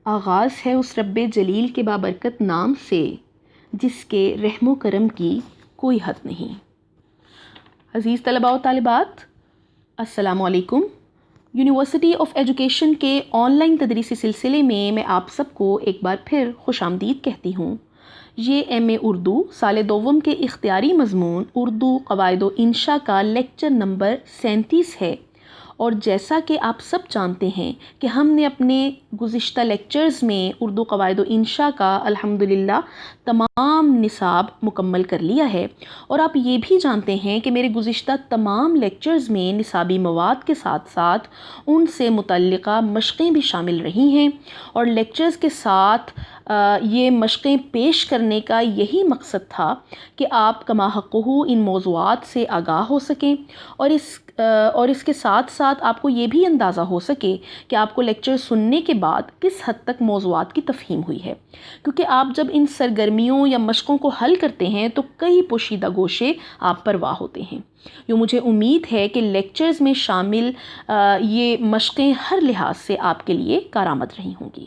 آغاز ہے اس رب جلیل کے بابرکت نام سے جس کے رحم و کرم کی کوئی حد نہیں۔ عزیز طلباء و طالبات، السلام علیکم۔ یونیورسٹی آف ایجوکیشن کے آن لائن تدریسی سلسلے میں آپ سب کو ایک بار پھر خوش آمدید کہتی ہوں۔ یہ ایم اے اردو سال دوم کے اختیاری مضمون اردو قواعد و انشاء کا لیکچر نمبر 37 ہے، اور جیسا کہ آپ سب جانتے ہیں کہ ہم نے اپنے گزشتہ لیکچرز میں اردو قواعد و انشاء کا الحمدللہ تمام نصاب مکمل کر لیا ہے، اور آپ یہ بھی جانتے ہیں کہ میرے گزشتہ تمام لیکچرز میں نصابی مواد کے ساتھ ساتھ ان سے متعلقہ مشقیں بھی شامل رہی ہیں، اور لیکچرز کے ساتھ یہ مشقیں پیش کرنے کا یہی مقصد تھا کہ آپ کما حقہ ان موضوعات سے آگاہ ہو سکیں، اور اس کے ساتھ ساتھ آپ کو یہ بھی اندازہ ہو سکے کہ آپ کو لیکچر سننے کے بعد کس حد تک موضوعات کی تفہیم ہوئی ہے، کیونکہ آپ جب ان سرگرمیوں یا مشقوں کو حل کرتے ہیں تو کئی پوشیدہ گوشے آپ پر واہ ہوتے ہیں۔ یوں مجھے امید ہے کہ لیکچرز میں شامل یہ مشقیں ہر لحاظ سے آپ کے لیے کارآمد رہی ہوں گی۔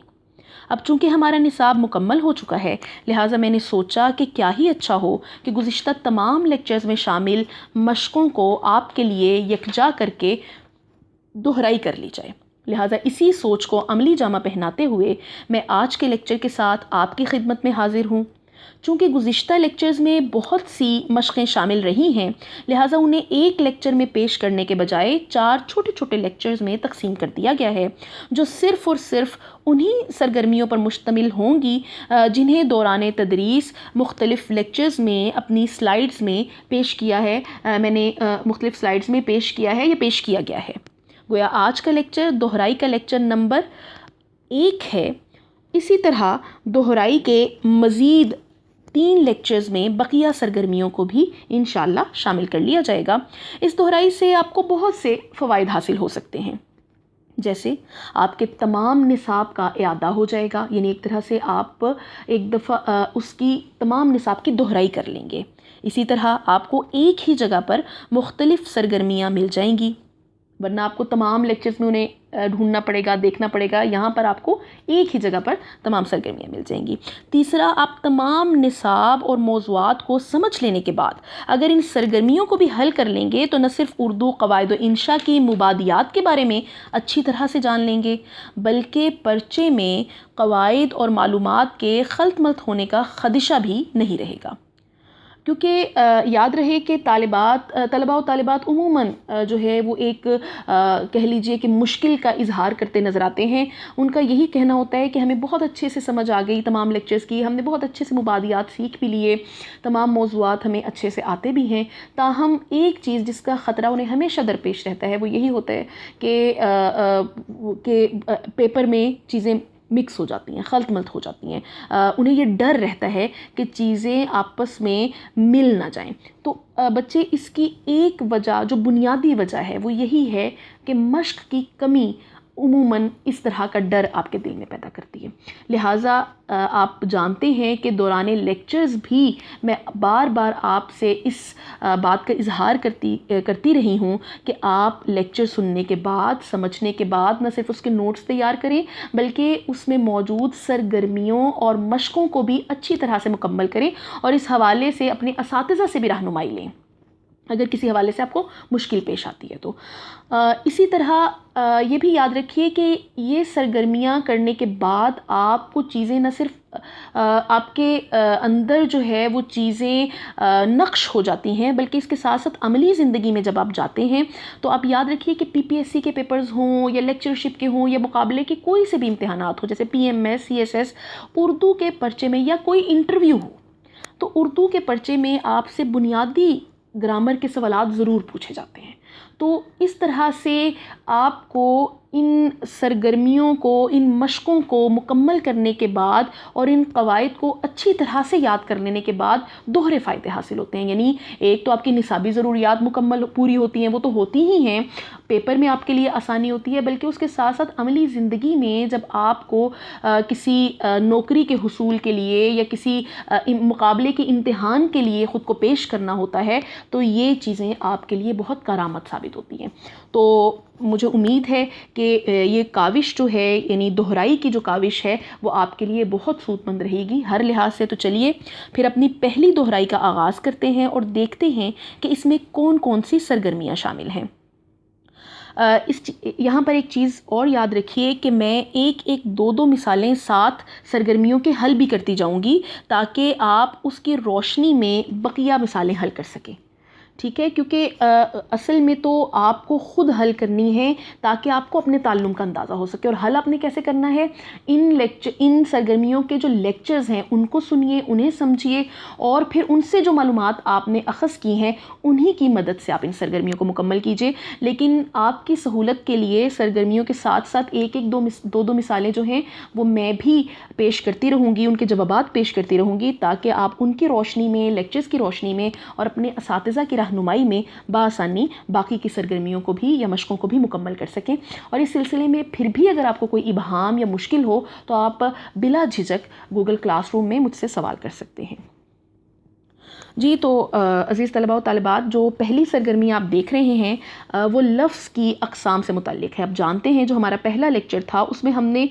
اب چونکہ ہمارا نصاب مکمل ہو چکا ہے، لہٰذا میں نے سوچا کہ کیا ہی اچھا ہو کہ گزشتہ تمام لیکچرز میں شامل مشقوں کو آپ کے لیے یکجا کر کے دہرائی کر لی جائے۔ لہٰذا اسی سوچ کو عملی جامہ پہناتے ہوئے میں آج کے لیکچر کے ساتھ آپ کی خدمت میں حاضر ہوں۔ چونکہ گزشتہ لیکچرز میں بہت سی مشقیں شامل رہی ہیں، لہٰذا انہیں ایک لیکچر میں پیش کرنے کے بجائے 4 چھوٹے چھوٹے لیکچرز میں تقسیم کر دیا گیا ہے، جو صرف اور صرف انہی سرگرمیوں پر مشتمل ہوں گی جنہیں دوران تدریس مختلف لیکچرز میں اپنی سلائیڈز میں پیش کیا ہے، میں نے مختلف سلائیڈز میں پیش کیا ہے یا پیش کیا گیا ہے۔ گویا آج کا لیکچر دہرائی کا لیکچر نمبر 1 ہے۔ اسی طرح دہرائی کے مزید 3 لیکچرز میں بقیہ سرگرمیوں کو بھی انشاءاللہ شامل کر لیا جائے گا۔ اس دہرائی سے آپ کو بہت سے فوائد حاصل ہو سکتے ہیں، جیسے آپ کے تمام نصاب کا اعادہ ہو جائے گا، یعنی ایک طرح سے آپ ایک دفعہ اس کی تمام نصاب کی دہرائی کر لیں گے۔ اسی طرح آپ کو ایک ہی جگہ پر مختلف سرگرمیاں مل جائیں گی، ورنہ آپ کو تمام لیکچرز میں انہیں ڈھونڈنا پڑے گا، دیکھنا پڑے گا۔ یہاں پر آپ کو ایک ہی جگہ پر تمام سرگرمیاں مل جائیں گی۔ تیسرا، آپ تمام نصاب اور موضوعات کو سمجھ لینے کے بعد اگر ان سرگرمیوں کو بھی حل کر لیں گے تو نہ صرف اردو قواعد و انشاء کی مبادیات کے بارے میں اچھی طرح سے جان لیں گے، بلکہ پرچے میں قواعد اور معلومات کے خلط ملط ہونے کا خدشہ بھی نہیں رہے گا، کیونکہ یاد رہے کہ طلباء و طالبات عموماً جو ہے وہ ایک کہہ لیجئے کہ مشکل کا اظہار کرتے نظر آتے ہیں۔ ان کا یہی کہنا ہوتا ہے کہ ہمیں بہت اچھے سے سمجھ آ گئی تمام لیکچرز کی، ہم نے بہت اچھے سے مبادیات سیکھ بھی لیے، تمام موضوعات ہمیں اچھے سے آتے بھی ہیں، تاہم ایک چیز جس کا خطرہ انہیں ہمیشہ درپیش رہتا ہے وہ یہی ہوتا ہے کہ پیپر میں چیزیں مکس ہو جاتی ہیں، خلط ملط ہو جاتی ہیں، انہیں یہ ڈر رہتا ہے کہ چیزیں آپس میں مل نہ جائیں۔ تو بچے، اس کی ایک وجہ جو بنیادی وجہ ہے وہ یہی ہے کہ مشق کی کمی عموماً اس طرح کا ڈر آپ کے دل میں پیدا کرتی ہے۔ لہٰذا آپ جانتے ہیں کہ دوران لیکچرز بھی میں بار بار آپ سے اس بات کا اظہار کرتی رہی ہوں کہ آپ لیکچر سننے کے بعد، سمجھنے کے بعد نہ صرف اس کے نوٹس تیار کریں بلکہ اس میں موجود سرگرمیوں اور مشقوں کو بھی اچھی طرح سے مکمل کریں، اور اس حوالے سے اپنے اساتذہ سے بھی رہنمائی لیں اگر کسی حوالے سے آپ کو مشکل پیش آتی ہے تو۔ اسی طرح یہ بھی یاد رکھیے کہ یہ سرگرمیاں کرنے کے بعد آپ کو چیزیں نہ صرف آپ کے اندر جو ہے وہ چیزیں نقش ہو جاتی ہیں، بلکہ اس کے ساتھ ساتھ عملی زندگی میں جب آپ جاتے ہیں تو آپ یاد رکھیے کہ PPSC کے پیپرز ہوں یا لیکچرشپ کے ہوں یا مقابلے کے کوئی سے بھی امتحانات ہو، جیسے PMS CSS، اردو کے پرچے میں یا کوئی انٹرویو ہو، تو اردو کے پرچے میں آپ سے بنیادی گرامر کے سوالات ضرور پوچھے جاتے ہیں۔ تو اس طرح سے آپ کو ان سرگرمیوں کو، ان مشقوں کو مکمل کرنے کے بعد اور ان قواعد کو اچھی طرح سے یاد کر لینے کے بعد دوہرے فائدے حاصل ہوتے ہیں۔ یعنی ایک تو آپ کی نصابی ضروریات مکمل پوری ہوتی ہیں، وہ تو ہوتی ہی ہیں، پیپر میں آپ کے لیے آسانی ہوتی ہے، بلکہ اس کے ساتھ ساتھ عملی زندگی میں جب آپ کو کسی نوکری کے حصول کے لیے یا کسی مقابلے کے امتحان کے لیے خود کو پیش کرنا ہوتا ہے تو یہ چیزیں آپ کے لیے بہت کارآمد علامات ثابت ہوتی ہیں. تو مجھے امید ہے کہ یہ کاوش جو ہے یعنی دہرائی کی جو کاوش ہے وہ آپ کے لیے بہت سود مند رہے گی ہر لحاظ سے. تو چلیے پھر اپنی پہلی دہرائی کا آغاز کرتے ہیں اور دیکھتے ہیں کہ اس میں کون کون سی سرگرمیاں شامل ہیں. یہاں پر ایک چیز اور یاد رکھیے کہ میں ایک دو مثالیں ساتھ سرگرمیوں کے حل بھی کرتی جاؤں گی تاکہ آپ اس کی روشنی میں بقیہ مثالیں حل کر سکیں. ٹھیک ہے، کیونکہ اصل میں تو آپ کو خود حل کرنی ہے تاکہ آپ کو اپنے تعلم کا اندازہ ہو سکے. اور حل آپ نے کیسے کرنا ہے؟ ان سرگرمیوں کے جو لیکچرز ہیں ان کو سنیے، انہیں سمجھیے، اور پھر ان سے جو معلومات آپ نے اخذ کی ہیں انہی کی مدد سے آپ ان سرگرمیوں کو مکمل کیجیے. لیکن آپ کی سہولت کے لیے سرگرمیوں کے ساتھ ساتھ دو مثالیں جو ہیں وہ میں بھی پیش کرتی رہوں گی، ان کے جوابات پیش کرتی رہوں گی تاکہ آپ ان کی روشنی میں، لیکچرز کی روشنی میں اور اپنے اساتذہ کی رہنمائی میں بآسانی باقی کی سرگرمیوں کو بھی یا مشقوں کو بھی مکمل کر سکیں. اور اس سلسلے میں پھر بھی اگر آپ کو کوئی ابہام یا مشکل ہو تو آپ بلا جھجک گوگل کلاس روم میں مجھ سے سوال کر سکتے ہیں. جی تو عزیز طلباء و طالبات، جو پہلی سرگرمی آپ دیکھ رہے ہیں وہ لفظ کی اقسام سے متعلق ہے. اب جانتے ہیں جو ہمارا پہلا لیکچر تھا اس میں ہم نے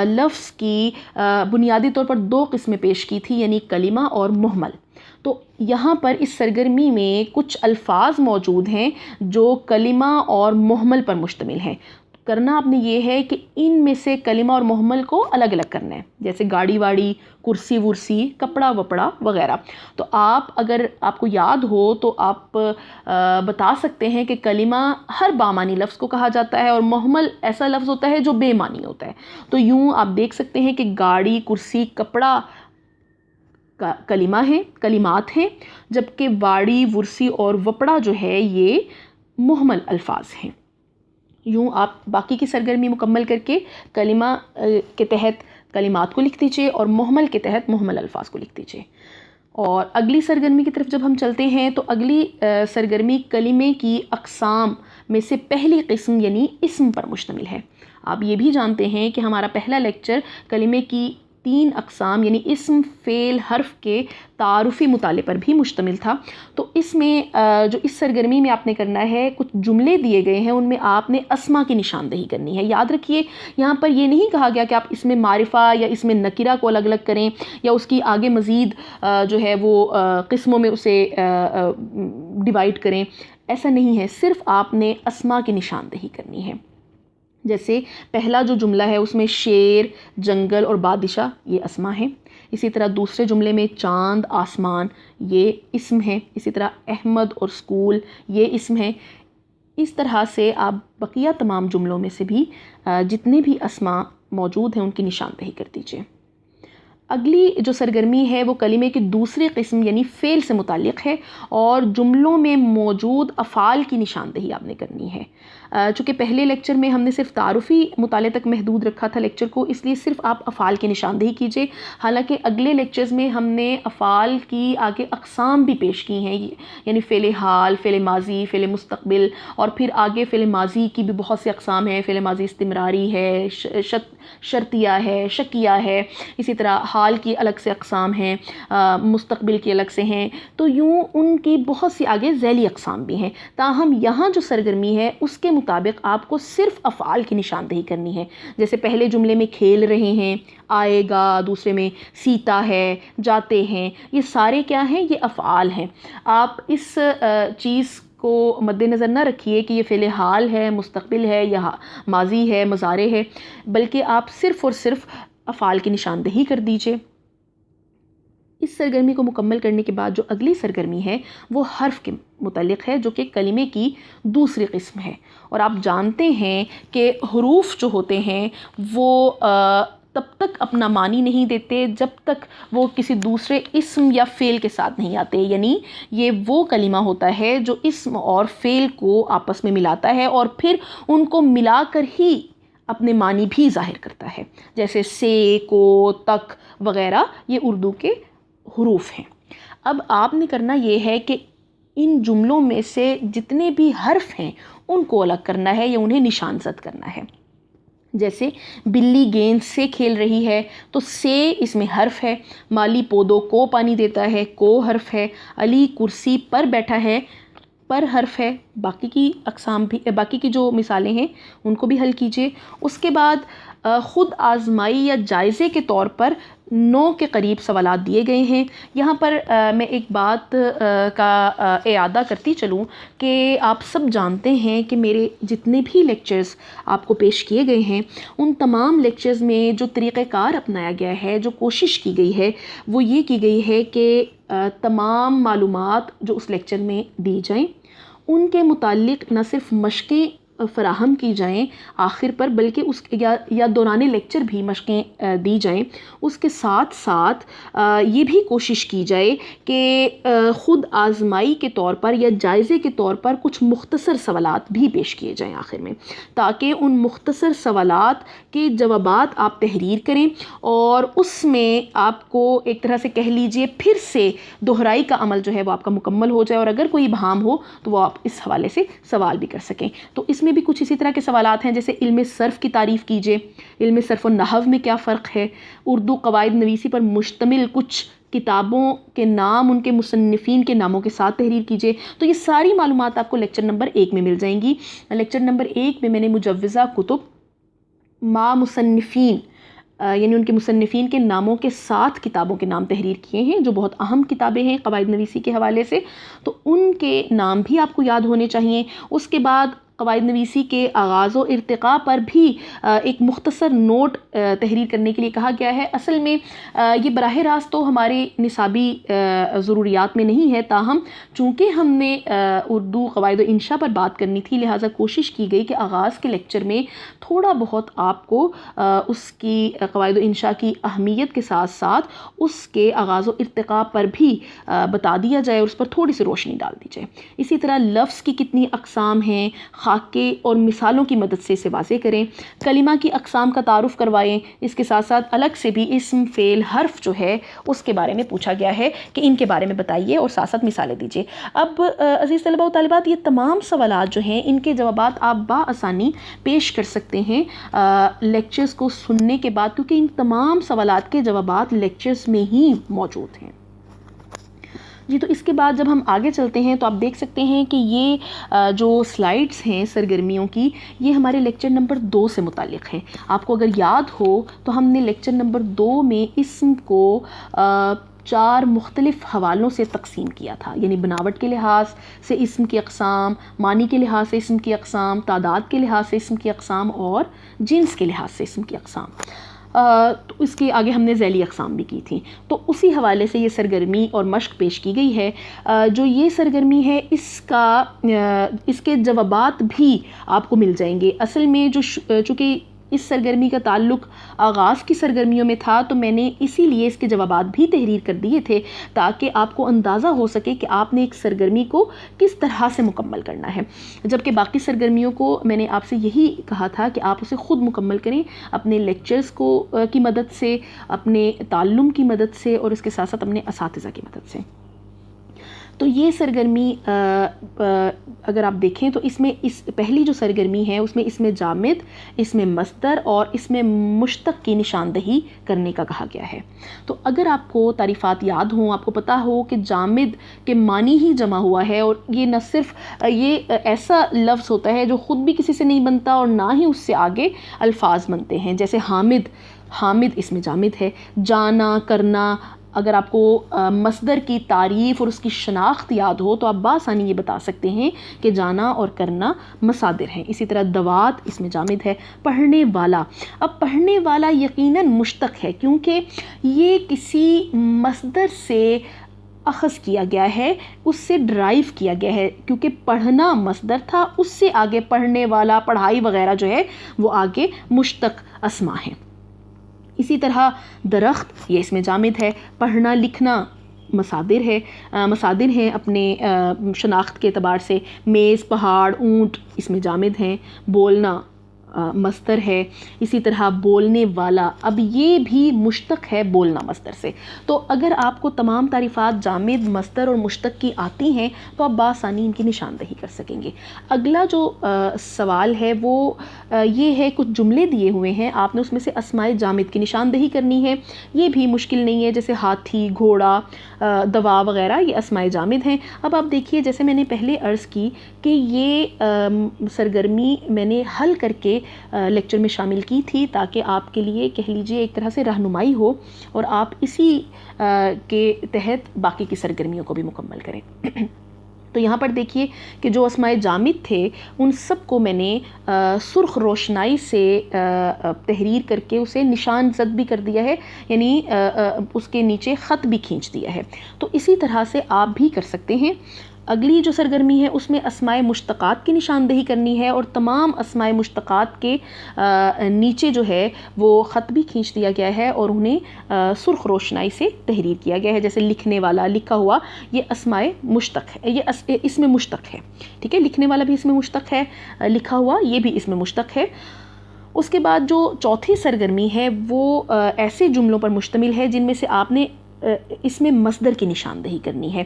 لفظ کی بنیادی طور پر 2 قسمیں پیش کی تھی، یعنی کلمہ اور مہمل. تو یہاں پر اس سرگرمی میں کچھ الفاظ موجود ہیں جو کلمہ اور مہمل پر مشتمل ہیں. کرنا آپ نے یہ ہے کہ ان میں سے کلمہ اور مہمل کو الگ الگ کرنا ہے، جیسے گاڑی واڑی، کرسی ورسی، کپڑا وپڑا وغیرہ. تو اگر آپ کو یاد ہو تو آپ بتا سکتے ہیں کہ کلمہ ہر بامانی لفظ کو کہا جاتا ہے اور مہمل ایسا لفظ ہوتا ہے جو بے معنی ہوتا ہے. تو یوں آپ دیکھ سکتے ہیں کہ گاڑی، کرسی، کپڑا کلمہ ہیں، کلمات ہیں، جبکہ واڑی، ورسی اور وپڑا جو ہے یہ مہمل الفاظ ہیں. یوں آپ باقی کی سرگرمی مکمل کر کے کلمہ کے تحت کلمات کو لکھ دیجئے اور مہمل کے تحت مہمل الفاظ کو لکھ دیجئے. اور اگلی سرگرمی کی طرف جب ہم چلتے ہیں تو اگلی سرگرمی کلمے کی اقسام میں سے پہلی قسم یعنی اسم پر مشتمل ہے. آپ یہ بھی جانتے ہیں کہ ہمارا پہلا لیکچر کلمے کی 3 اقسام یعنی اسم، فعل، حرف کے تعارفی مطالعے پر بھی مشتمل تھا. تو اس میں جو اس سرگرمی میں آپ نے کرنا ہے، کچھ جملے دیے گئے ہیں ان میں آپ نے اسما کی نشاندہی کرنی ہے. یاد رکھیے یہاں پر یہ نہیں کہا گیا کہ آپ اس میں معرفہ یا اس میں نکرہ کو الگ الگ کریں یا اس کی آگے مزید جو ہے وہ قسموں میں اسے ڈیوائیڈ کریں. ایسا نہیں ہے، صرف آپ نے اسما کی نشاندہی کرنی ہے. جیسے پہلا جو جملہ ہے اس میں شیر، جنگل اور بادشاہ یہ اسما ہیں. اسی طرح دوسرے جملے میں چاند، آسمان یہ اسم ہیں. اسی طرح احمد اور اسکول یہ اسم ہیں. اس طرح سے آپ بقیہ تمام جملوں میں سے بھی جتنے بھی اسما موجود ہیں ان کی نشاندہی کر دیجیے. اگلی جو سرگرمی ہے وہ کلمے کی دوسری قسم یعنی فعل سے متعلق ہے اور جملوں میں موجود افعال کی نشاندہی آپ نے کرنی ہے. چونکہ پہلے لیکچر میں ہم نے صرف تعارفی مطالعے تک محدود رکھا تھا لیکچر کو، اس لیے صرف آپ افعال کی نشاندہی کیجئے. حالانکہ اگلے لیکچرز میں ہم نے افعال کی آگے اقسام بھی پیش کی ہیں، یعنی فعل حال، فعل ماضی، فعل مستقبل، اور پھر آگے فعل ماضی کی بھی بہت سی اقسام ہیں. فعل ماضی استمراری ہے، شرطیہ ہے، شکیہ ہے. اسی طرح حال کی الگ سے اقسام ہیں، مستقبل کی الگ سے ہیں. تو یوں ان کی بہت سی آگے ذیلی اقسام بھی ہیں. تاہم یہاں جو سرگرمی ہے اس کے مطابق آپ کو صرف افعال کی نشاندہی کرنی ہے. جیسے پہلے جملے میں کھیل رہے ہیں، آئے گا، دوسرے میں سیتا ہے، جاتے ہیں، یہ سارے کیا ہیں؟ یہ افعال ہیں. آپ اس چیز کو مد نظر نہ رکھیے کہ یہ فعل حال ہے، مستقبل ہے یا ماضی ہے، مضارع ہے، بلکہ آپ صرف اور صرف افعال کی نشاندہی کر دیجئے. اس سرگرمی کو مکمل کرنے کے بعد جو اگلی سرگرمی ہے وہ حرف کے متعلق ہے، جو کہ کلمے کی دوسری قسم ہے. اور آپ جانتے ہیں کہ حروف جو ہوتے ہیں وہ تب تک اپنا معنی نہیں دیتے جب تک وہ کسی دوسرے اسم یا فعل کے ساتھ نہیں آتے. یعنی یہ وہ کلمہ ہوتا ہے جو اسم اور فعل کو آپس میں ملاتا ہے اور پھر ان کو ملا کر ہی اپنے معنی بھی ظاہر کرتا ہے. جیسے سے، کو، تک وغیرہ یہ اردو کے حروف ہیں. اب آپ نے کرنا یہ ہے کہ ان جملوں میں سے جتنے بھی حرف ہیں ان کو الگ کرنا ہے یا انہیں نشان زد کرنا ہے. جیسے بلی گیند سے کھیل رہی ہے تو سے اس میں حرف ہے. مالی پودوں کو پانی دیتا ہے، کو حرف ہے. علی کرسی پر بیٹھا ہے، پر حرف ہے، باقی کی اقسام بھی، باقی کی جو مثالیں ہیں ان کو بھی حل کیجئے۔ اس کے بعد خود آزمائی یا جائزے کے طور پر 9 کے قریب سوالات دیے گئے ہیں۔ یہاں پر میں ایک بات کا اعادہ کرتی چلوں کہ آپ سب جانتے ہیں کہ میرے جتنے بھی لیکچرز آپ کو پیش کیے گئے ہیں ان تمام لیکچرز میں جو طریقہ کار اپنایا گیا ہے، جو کوشش کی گئی ہے، وہ یہ کی گئی ہے کہ تمام معلومات جو اس لیکچر میں دی جائیں ان کے متعلق نہ صرف مشقیں فراہم کی جائیں آخر پر، بلکہ اس یا دوران لیکچر بھی مشقیں دی جائیں۔ اس کے ساتھ ساتھ یہ بھی کوشش کی جائے کہ خود آزمائی کے طور پر یا جائزے کے طور پر کچھ مختصر سوالات بھی پیش کیے جائیں آخر میں، تاکہ ان مختصر سوالات کے جوابات آپ تحریر کریں اور اس میں آپ کو ایک طرح سے کہہ لیجئے پھر سے دہرائی کا عمل جو ہے وہ آپ کا مکمل ہو جائے، اور اگر کوئی ابہام ہو تو وہ آپ اس حوالے سے سوال بھی کر سکیں۔ تو اس میں بھی کچھ اسی طرح کے سوالات ہیں، جیسے علم صرف کی تعریف کیجئے، علم صرف و نحو میں کیا فرق ہے، اردو قواعد نویسی پر مشتمل کچھ کتابوں کے نام ان کے مصنفین کے ناموں کے ساتھ تحریر کیجئے۔ تو یہ ساری معلومات آپ کو لیکچر نمبر 1 میں مل جائیں گی۔ لیکچر نمبر 1 میں میں نے مجوزہ کتب ما مصنفین یعنی ان کے مصنفین کے ناموں کے ساتھ کتابوں کے نام تحریر کیے ہیں جو بہت اہم کتابیں ہیں قواعد نویسی کے حوالے سے، تو ان کے نام بھی آپ کو یاد ہونے چاہیے۔ اس کے بعد قواعد نویسی کے آغاز و ارتقاء پر بھی ایک مختصر نوٹ تحریر کرنے کے لیے کہا گیا ہے۔ اصل میں یہ براہ راست تو ہمارے نصابی ضروریات میں نہیں ہے، تاہم چونکہ ہم نے اردو قواعد و انشاء پر بات کرنی تھی، لہٰذا کوشش کی گئی کہ آغاز کے لیکچر میں تھوڑا بہت آپ کو اس کی قواعد و انشاء کی اہمیت کے ساتھ ساتھ اس کے آغاز و ارتقاء پر بھی بتا دیا جائے اور اس پر تھوڑی سی روشنی ڈال دی جائے۔ اسی طرح لفظ کی کتنی اقسام ہیں، خاکے اور مثالوں کی مدد سے اسے واضح کریں۔ کلمہ کی اقسام کا تعارف کروائیں۔ اس کے ساتھ ساتھ الگ سے بھی اسم، فعل، حرف جو ہے اس کے بارے میں پوچھا گیا ہے کہ ان کے بارے میں بتائیے اور ساتھ ساتھ مثالیں دیجیے۔ اب عزیز طلباء و طالبات، یہ تمام سوالات جو ہیں ان کے جوابات آپ بآسانی پیش کر سکتے ہیں لیکچرز کو سننے کے بعد، کیونکہ ان تمام سوالات کے جوابات لیکچرز میں ہی موجود ہیں۔ جی، تو اس کے بعد جب ہم آگے چلتے ہیں تو آپ دیکھ سکتے ہیں کہ یہ جو سلائیڈز ہیں سرگرمیوں کی، یہ ہمارے لیکچر نمبر 2 سے متعلق ہیں۔ آپ کو اگر یاد ہو تو ہم نے لیکچر نمبر 2 میں اسم کو 4 مختلف حوالوں سے تقسیم کیا تھا، یعنی بناوٹ کے لحاظ سے اسم کی اقسام، معنی کے لحاظ سے اسم کی اقسام، تعداد کے لحاظ سے اسم کی اقسام اور جنس کے لحاظ سے اسم کی اقسام۔ تو اس کے آگے ہم نے ذیلی اقسام بھی کی تھیں۔ تو اسی حوالے سے یہ سرگرمی اور مشق پیش کی گئی ہے۔ جو یہ سرگرمی ہے اس کے جوابات بھی آپ کو مل جائیں گے۔ اصل میں چونکہ اس سرگرمی کا تعلق آغاز کی سرگرمیوں میں تھا، تو میں نے اسی لیے اس کے جوابات بھی تحریر کر دیے تھے تاکہ آپ کو اندازہ ہو سکے کہ آپ نے ایک سرگرمی کو کس طرح سے مکمل کرنا ہے، جبکہ باقی سرگرمیوں کو میں نے آپ سے یہی کہا تھا کہ آپ اسے خود مکمل کریں اپنے لیکچرز کی مدد سے، اپنے تعلم کی مدد سے اور اس کے ساتھ ساتھ اپنے اساتذہ کی مدد سے۔ تو یہ سرگرمی اگر آپ دیکھیں تو اس میں پہلی جو سرگرمی ہے اس میں اسم جامد، اسم مصدر اور اسم مشتق کی نشاندہی کرنے کا کہا گیا ہے۔ تو اگر آپ کو تعریفات یاد ہوں، آپ کو پتہ ہو کہ جامد کے معنی ہی جمع ہوا ہے، اور یہ نہ صرف یہ ایسا لفظ ہوتا ہے جو خود بھی کسی سے نہیں بنتا اور نہ ہی اس سے آگے الفاظ بنتے ہیں، جیسے حامد اسم جامد ہے۔ جانا، کرنا، اگر آپ کو مصدر کی تعریف اور اس کی شناخت یاد ہو تو آپ بآسانی یہ بتا سکتے ہیں کہ جانا اور کرنا مصادر ہیں۔ اسی طرح دوات اسم جامد ہے۔ پڑھنے والا، اب پڑھنے والا یقیناً مشتق ہے کیونکہ یہ کسی مصدر سے اخذ کیا گیا ہے، اس سے ڈرائیو کیا گیا ہے، کیونکہ پڑھنا مصدر تھا، اس سے آگے پڑھنے والا، پڑھائی وغیرہ جو ہے وہ آگے مشتق اسما ہیں۔ اسی طرح درخت یہ اسم جامد ہے۔ پڑھنا لکھنا مصادر ہیں اپنے شناخت کے اعتبار سے۔ میز، پہاڑ، اونٹ اسم جامد ہیں۔ بولنا مصدر ہے. اسی طرح بولنے والا، اب یہ بھی مشتق ہے بولنا مصدر سے. تو اگر آپ کو تمام تعریفات جامد، مصدر اور مشتق کی آتی ہیں تو آپ بآسانی ان کی نشاندہی کر سکیں گے. اگلا جو سوال ہے وہ یہ ہے، کچھ جملے دیے ہوئے ہیں، آپ نے اس میں سے اسماء جامد کی نشاندہی کرنی ہے. یہ بھی مشکل نہیں ہے، جیسے ہاتھی، گھوڑا، دوا وغیرہ یہ اسماء جامد ہیں. اب آپ دیکھیے، جیسے میں نے پہلے عرض کی کہ یہ سرگرمی میں نے حل کر کے لیکچر میں شامل کی تھی تاکہ آپ کے لیے کہہ لیجئے ایک طرح سے رہنمائی ہو اور آپ اسی کے تحت باقی کی سرگرمیوں کو بھی مکمل کریں. تو یہاں پر دیکھیے کہ جو اسماء جامد تھے ان سب کو میں نے سرخ روشنائی سے تحریر کر کے اسے نشان زد بھی کر دیا ہے، یعنی اس کے نیچے خط بھی کھینچ دیا ہے. تو اسی طرح سے آپ بھی کر سکتے ہیں. اگلی جو سرگرمی ہے اس میں اسماء مشتقات کی نشاندہی کرنی ہے، اور تمام اسماء مشتقات کے نیچے جو ہے وہ خط بھی کھینچ دیا گیا ہے اور انہیں سرخ روشنائی سے تحریر کیا گیا ہے. جیسے لکھنے والا، لکھا ہوا، یہ اسماء مشتق ہے، یہ اس میں مشتق ہے. ٹھیک ہے، لکھنے والا بھی اس میں مشتق ہے، لکھا ہوا یہ بھی اس میں مشتق ہے. اس کے بعد جو چوتھی سرگرمی ہے وہ ایسے جملوں پر مشتمل ہے جن میں سے آپ نے اس میں مصدر کی نشاندہی کرنی ہے.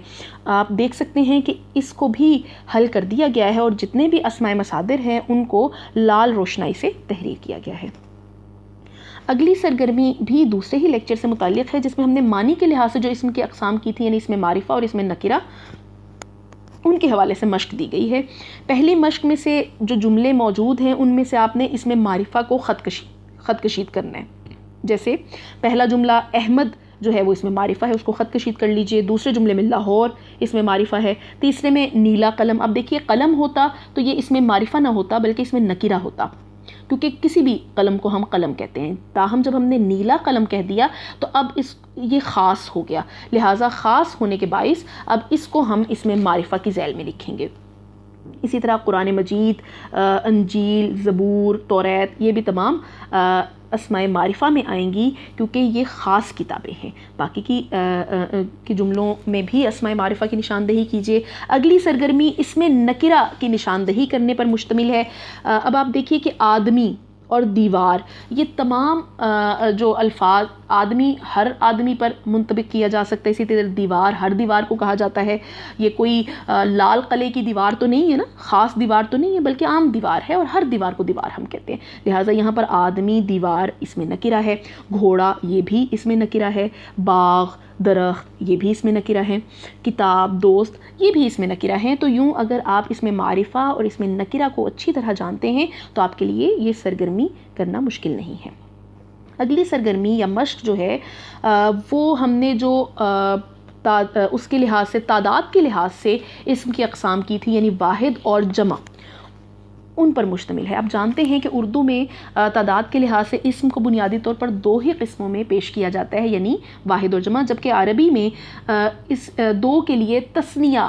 آپ دیکھ سکتے ہیں کہ اس کو بھی حل کر دیا گیا ہے اور جتنے بھی اسماء مصادر ہیں ان کو لال روشنائی سے تحریر کیا گیا ہے. اگلی سرگرمی بھی دوسرے ہی لیکچر سے متعلق ہے جس میں ہم نے معنی کے لحاظ سے جو اسم کی اقسام کی تھی، یعنی اس میں معرفہ اور اس میں نکرہ، ان کے حوالے سے مشق دی گئی ہے. پہلی مشق میں سے جو جملے موجود ہیں ان میں سے آپ نے اس میں معرفہ کو خط کشید کرنا ہے. جیسے پہلا جملہ احمد جو ہے وہ اس میں معرفہ ہے، اس کو خط کشید کر لیجئے. دوسرے جملے میں لاہور اس میں معرفہ ہے. تیسرے میں نیلا قلم. اب دیکھیے قلم ہوتا تو یہ اس میں معرفہ نہ ہوتا بلکہ اس میں نکرہ ہوتا، کیونکہ کسی بھی قلم کو ہم قلم کہتے ہیں. تاہم جب ہم نے نیلا قلم کہہ دیا تو اب یہ خاص ہو گیا، لہٰذا خاص ہونے کے باعث اب اس کو ہم اس میں معرفہ کی ذیل میں لکھیں گے. اسی طرح قرآن مجید، انجیل، زبور، توریت، یہ بھی تمام اسماء معرفہ میں آئیں گی کیونکہ یہ خاص کتابیں ہیں. باقی کی جملوں میں بھی اسماء معرفہ کی نشاندہی کیجیے. اگلی سرگرمی اس میں نکرہ کی نشاندہی کرنے پر مشتمل ہے. اب آپ دیکھیے کہ آدمی اور دیوار، یہ تمام جو الفاظ آدمی ہر آدمی پر منطبق کیا جا سکتا ہے، اسی طرح دیوار ہر دیوار کو کہا جاتا ہے. یہ کوئی لال قلعے کی دیوار تو نہیں ہے نا، خاص دیوار تو نہیں ہے، بلکہ عام دیوار ہے اور ہر دیوار کو دیوار ہم کہتے ہیں. لہٰذا یہاں پر آدمی، دیوار اس میں نکرہ ہے. گھوڑا یہ بھی اس میں نکرہ ہے. باغ، درخت یہ بھی اس میں نکرہ ہیں. کتاب، دوست یہ بھی اس میں نکرہ ہیں. تو یوں اگر آپ اس میں معرفہ اور اس میں نکرہ کو اچھی طرح جانتے ہیں تو آپ کے لیے یہ سرگرمی کرنا مشکل نہیں ہے. اگلی سرگرمی یا مشق جو ہے وہ ہم نے جو اس کے لحاظ سے، تعداد کے لحاظ سے اسم کی اقسام کی تھی، یعنی واحد اور جمع، ان پر مشتمل ہے. آپ جانتے ہیں کہ اردو میں تعداد کے لحاظ سے اسم کو بنیادی طور پر دو ہی قسموں میں پیش کیا جاتا ہے، یعنی واحد اور جمع، جبکہ عربی میں اس دو کے لیے تثنیہ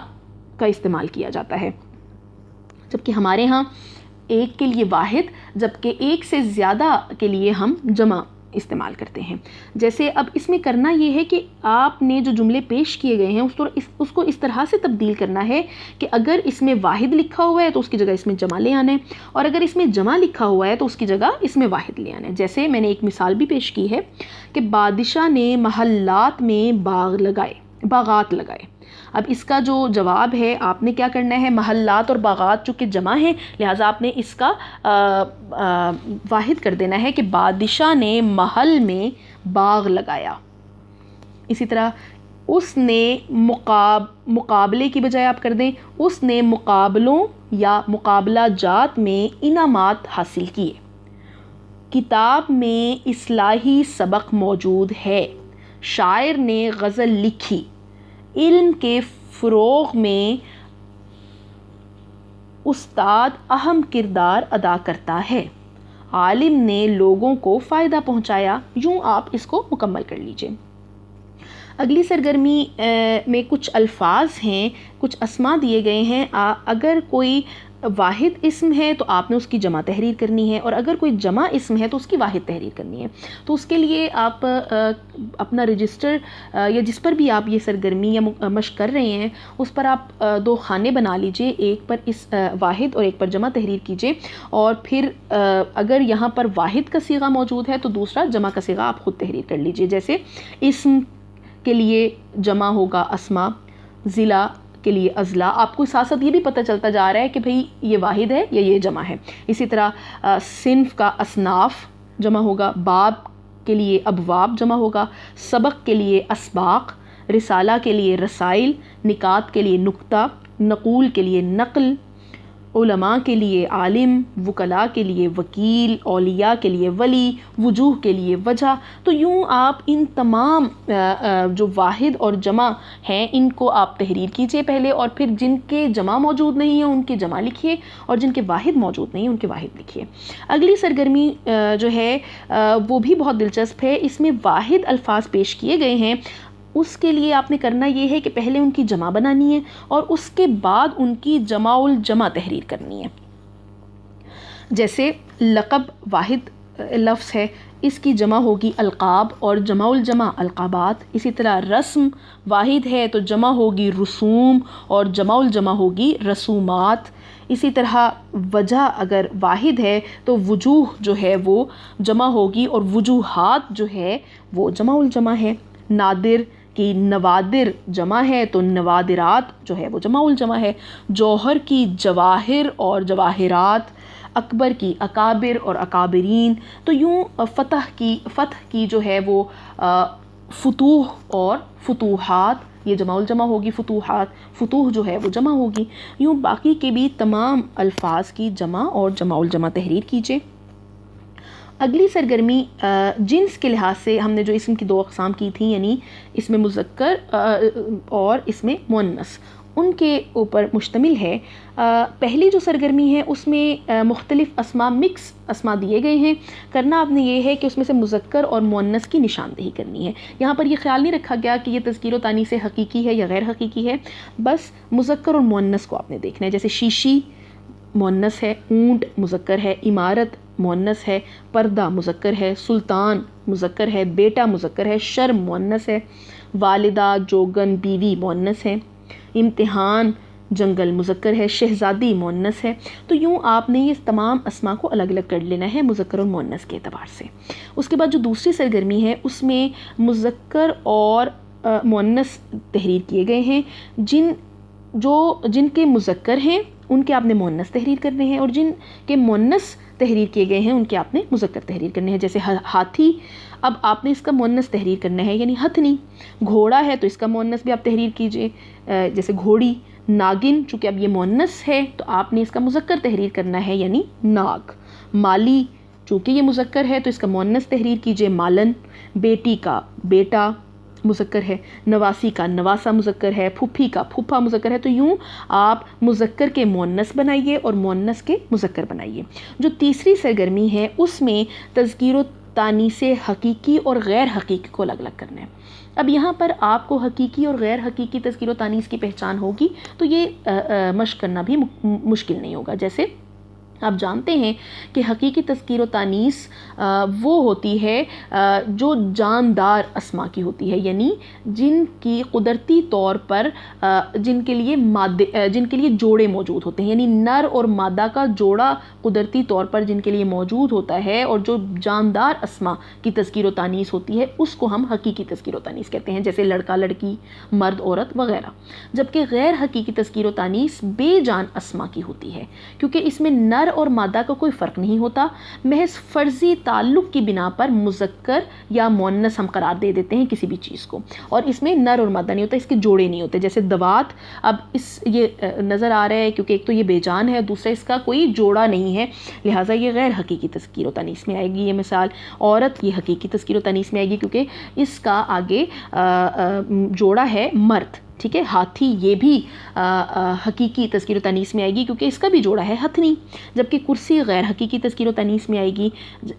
کا استعمال کیا جاتا ہے. جبکہ ہمارے ہاں ایک کے لیے واحد، جبکہ ایک سے زیادہ کے لیے ہم جمع استعمال کرتے ہیں. جیسے اب اس میں کرنا یہ ہے کہ آپ نے جو جملے پیش کیے گئے ہیں اس کو اس طرح سے تبدیل کرنا ہے کہ اگر اس میں واحد لکھا ہوا ہے تو اس کی جگہ اس میں جمع لے آنا ہے، اور اگر اس میں جمع لکھا ہوا ہے تو اس کی جگہ اس میں واحد لے آنا ہے. جیسے میں نے ایک مثال بھی پیش کی ہے کہ بادشاہ نے محلات میں باغات لگائے. اب اس کا جو جواب ہے آپ نے کیا کرنا ہے، محلات اور باغات چونکہ جمع ہیں لہٰذا آپ نے اس کا واحد کر دینا ہے کہ بادشاہ نے محل میں باغ لگایا. اسی طرح اس نے مقابلے کی بجائے آپ کر دیں اس نے مقابلوں یا مقابلہ جات میں انعامات حاصل کیے. کتاب میں اصلاحی سبق موجود ہے. شاعر نے غزل لکھی. علم کے فروغ میں استاد اہم کردار ادا کرتا ہے. عالم نے لوگوں کو فائدہ پہنچایا. یوں آپ اس کو مکمل کر لیجئے. اگلی سرگرمی میں کچھ الفاظ ہیں، کچھ اسماء دیے گئے ہیں. اگر کوئی واحد اسم ہے تو آپ نے اس کی جمع تحریر کرنی ہے، اور اگر کوئی جمع اسم ہے تو اس کی واحد تحریر کرنی ہے۔ تو اس کے لیے آپ اپنا رجسٹر یا جس پر بھی آپ یہ سرگرمی یا مشق کر رہے ہیں اس پر آپ 2 خانے بنا لیجئے، ایک پر اس واحد اور ایک پر جمع تحریر کیجئے، اور پھر اگر یہاں پر واحد کا صیغہ موجود ہے تو دوسرا جمع کا صیغہ آپ خود تحریر کر لیجئے۔ جیسے اسم کے لیے جمع ہوگا اسما، ضلع کے لیے اضلاع۔ آپ کو ساتھ ساتھ یہ بھی پتہ چلتا جا رہا ہے کہ بھئی یہ واحد ہے یا یہ جمع ہے۔ اسی طرح صنف کا اصناف جمع ہوگا، باب کے لیے ابواب جمع ہوگا، سبق کے لیے اسباق، رسالہ کے لیے رسائل، نکات کے لیے نکتہ، نقول کے لیے نقل، علماء کے لیے عالم، وکلاء کے لیے وکیل، اولیاء کے لیے ولی، وجوہ کے لیے وجہ۔ تو یوں آپ ان تمام جو واحد اور جمع ہیں ان کو آپ تحریر کیجئے پہلے، اور پھر جن کے جمع موجود نہیں ہیں ان کے جمع لکھیے، اور جن کے واحد موجود نہیں ہیں ان کے واحد لکھیے۔ اگلی سرگرمی جو ہے وہ بھی بہت دلچسپ ہے، اس میں واحد الفاظ پیش کیے گئے ہیں۔ اس کے لیے آپ نے کرنا یہ ہے کہ پہلے ان کی جمع بنانی ہے اور اس کے بعد ان کی جمع الجمع تحریر کرنی ہے۔ جیسے لقب واحد لفظ ہے، اس کی جمع ہوگی القاب اور جمع الجمع القابات۔ اسی طرح رسم واحد ہے تو جمع ہوگی رسوم اور جمع الجمع ہوگی رسومات۔ اسی طرح وجہ اگر واحد ہے تو وجوہ جو ہے وہ جمع ہوگی اور وجوہات جو ہے وہ جمع الجمع ہے۔ نادر کی نوادر جمع ہے تو نوادرات جو ہے وہ جمع الجمع ہے۔ جوہر کی جواہر اور جواہرات، اکبر کی اکابر اور اکابرین۔ تو یوں فتح کی جو ہے وہ فتوح اور فتوحات، یہ جمع الجمع ہوگی فتوحات، فتوح جو ہے وہ جمع ہوگی۔ یوں باقی کے بھی تمام الفاظ کی جمع اور جمع الجمع تحریر کیجئے۔ اگلی سرگرمی جنس کے لحاظ سے ہم نے جو اسم کی 2 اقسام کی تھیں، یعنی اس میں مذکر اور اس میں مؤنث، ان کے اوپر مشتمل ہے۔ پہلی جو سرگرمی ہے اس میں مختلف اسما، مکس اسما دیے گئے ہیں۔ کرنا آپ نے یہ ہے کہ اس میں سے مذکر اور مؤنث کی نشاندہی کرنی ہے۔ یہاں پر یہ خیال نہیں رکھا گیا کہ یہ تذکیر و تانیث حقیقی ہے یا غیر حقیقی ہے، بس مذکر اور مؤنث کو آپ نے دیکھنا ہے۔ جیسے شیشی مؤنث ہے، اونٹ مذکر ہے، عمارت مؤنث ہے، پردہ مذکر ہے، سلطان مذکر ہے، بیٹا مذکر ہے، شرم مؤنث ہے، والدہ جوگن بیوی مؤنث ہے، امتحان جنگل مذکر ہے، شہزادی مؤنث ہے۔ تو یوں آپ نے یہ تمام اسما کو الگ الگ کر لینا ہے مذکر اور مؤنث کے اعتبار سے۔ اس کے بعد جو دوسری سرگرمی ہے اس میں مذکر اور مؤنث تحریر کیے گئے ہیں۔ جن کے مذکر ہیں ان کے آپ نے مؤنث تحریر کرنے ہیں، اور جن کے مؤنث تحریر کیے گئے ہیں ان کے آپ نے مذکر تحریر کرنے ہیں۔ جیسے ہاتھی، اب آپ نے اس کا مؤنث تحریر کرنا ہے یعنی ہتھنی۔ گھوڑا ہے تو اس کا مؤنث بھی آپ تحریر کیجئے، جیسے گھوڑی۔ ناگن، چونکہ اب یہ مؤنث ہے تو آپ نے اس کا مذکر تحریر کرنا ہے یعنی ناگ۔ مالی، چونکہ یہ مذکر ہے تو اس کا مؤنث تحریر کیجئے مالن۔ بیٹی کا بیٹا مذکر ہے، نواسی کا نواسا مذکر ہے، پھوپھی کا پھوپھا مذکر ہے۔ تو یوں آپ مذکر کے مؤنث بنائیے اور مؤنث کے مذکر بنائیے۔ جو تیسری سرگرمی ہے اس میں تذکیر و تانیث حقیقی اور غیر حقیقی کو الگ الگ کرنا ہے۔ اب یہاں پر آپ کو حقیقی اور غیر حقیقی تذکیر و تانیث کی پہچان ہوگی تو یہ مشق کرنا بھی مشکل نہیں ہوگا۔ جیسے آپ جانتے ہیں کہ حقیقی تذکیر و تانیث وہ ہوتی ہے جو جاندار اسما کی ہوتی ہے، یعنی جن کی قدرتی طور پر جن کے لیے جوڑے موجود ہوتے ہیں، یعنی نر اور مادہ کا جوڑا قدرتی طور پر جن کے لیے موجود ہوتا ہے، اور جو جاندار اسما کی تذکیر و تانیث ہوتی ہے اس کو ہم حقیقی تذکیر و تانیث کہتے ہیں، جیسے لڑکا لڑکی، مرد عورت وغیرہ۔ جبکہ غیر حقیقی تذکیر و تانیث بے جان اسما کی ہوتی ہے، کیونکہ اس میں نر اور مادہ کا کوئی فرق نہیں ہوتا، محض فرضی تعلق کی بنا پر مذکر یا مؤنث ہم قرار دے دیتے ہیں کسی بھی چیز کو، اور اس میں نر اور مادہ نہیں ہوتا، اس کے جوڑے نہیں ہوتے۔ جیسے دوات، اب یہ نظر آ رہا ہے کیونکہ ایک تو یہ بے جان ہے، دوسرا اس کا کوئی جوڑا نہیں ہے، لہٰذا یہ غیر حقیقی تذکیر و تانیث میں آئے گی۔ یہ مثال عورت، یہ حقیقی تذکیر و تانیث میں آئے گی کیونکہ اس کا آگے جوڑا ہے مرد، ٹھیک ہے. ہاتھی یہ بھی حقیقی تذکیر و تانیث میں آئے گی کیونکہ اس کا بھی جوڑا ہے ہتھنی، جبکہ کرسی غیر حقیقی تذکیر و تانیث میں آئے گی.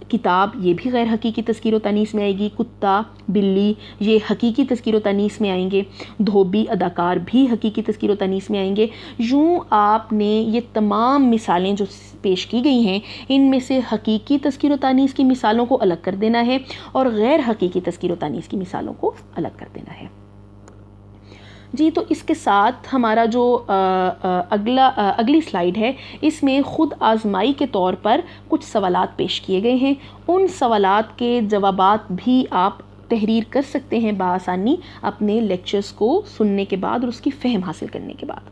کتاب یہ بھی غیر حقیقی تذکیر و تانیث میں آئے گی. کتا، بلی یہ حقیقی تذکیر و تانیث میں آئیں گے. دھوبی، اداکار بھی حقیقی تذکیر و تانیث میں آئیں گے. یوں آپ نے یہ تمام مثالیں جو پیش کی گئی ہیں ان میں سے حقیقی تذکیر و تانیث کی مثالوں کو الگ کر دینا ہے اور غیر حقیقی تذکیر و تانیث کی مثالوں کو الگ کر دینا ہے. جی تو اس کے ساتھ ہمارا جو اگلی سلائیڈ ہے اس میں خود آزمائی کے طور پر کچھ سوالات پیش کیے گئے ہیں. ان سوالات کے جوابات بھی آپ تحریر کر سکتے ہیں بآسانی اپنے لیکچرز کو سننے کے بعد اور اس کی فہم حاصل کرنے کے بعد.